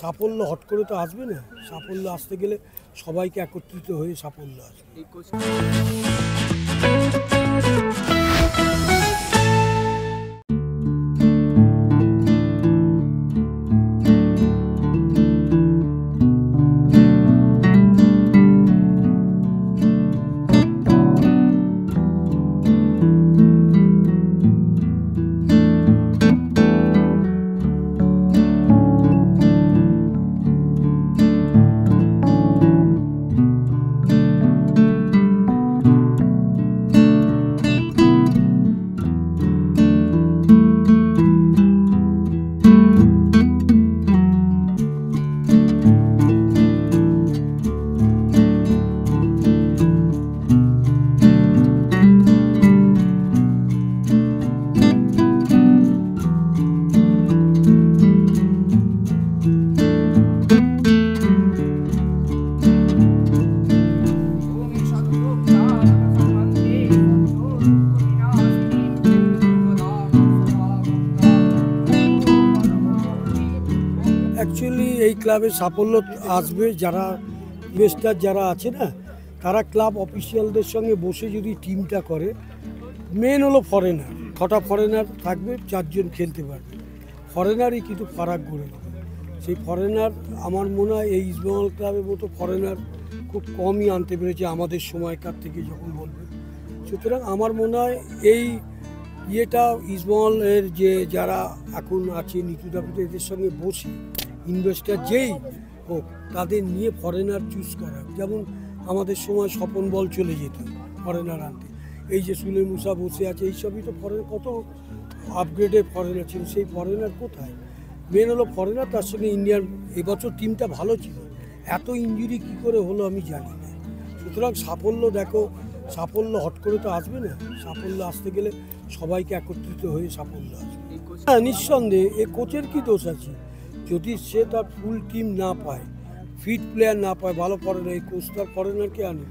সাফল্য হট করে তো আসবে না। সাফল্য আসতে গেলে সবাইকে একত্রিত হয়ে সাফল্য আসবে। অ্যাকচুয়ালি এই ক্লাবে সাফল্য আসবে যারা ইনভেস্টার যারা আছে না, তারা ক্লাব অফিসিয়ালদের সঙ্গে বসে যদি টিমটা করে। মেন হলো ফরেনার, 6টা ফরেনার থাকবে, 4 জন খেলতে পারবে। ফরেনারই কিন্তু ফারাক গড়ে দেবে। সেই ফরেনার আমার মনে হয় এই ইস্টবেঙ্গল ক্লাবের মতো ফরেনার খুব কমই আনতে পেরেছে আমাদের সময়কার থেকে যখন বলবে। সুতরাং আমার মনে হয় এই ইয়েটা ইস্টবেঙ্গলের যে যারা এখন আছে নিচুদাপুতে, এদের সঙ্গে বসে ইনভেস্টার যেই হোক তাদের নিয়ে ফরেনার চুজ করা। যেমন আমাদের সময় স্বপন বল চলে যেত ফরেনার আনতে, এই যে সুলে মুসা বসে আছে, এইসবই তো ফরেনার, কত আপগ্রেডেড ফরেনার ছিল। সেই ফরেনার কোথায়? মেন হলো ফরেনার, তার সঙ্গে ইন্ডিয়ান এবছর টিমটা ভালো ছিল। এত ইনজুরি কী করে হলো আমি জানি না। সুতরাং সাফল্য দেখো, সাফল্য হট করে তো আসবে না। সাফল্য আসতে গেলে সবাইকে একত্রিত হয়ে সাফল্য আসবে। হ্যাঁ, নিঃসন্দেহে এ কোচের কি দোষ আছে? যদি সে তার ফুল টিম না পায়, ফিট প্লেয়ার না পায়, ভালো ফরেনার, এই কোচ তার ফরেনারকে আনে।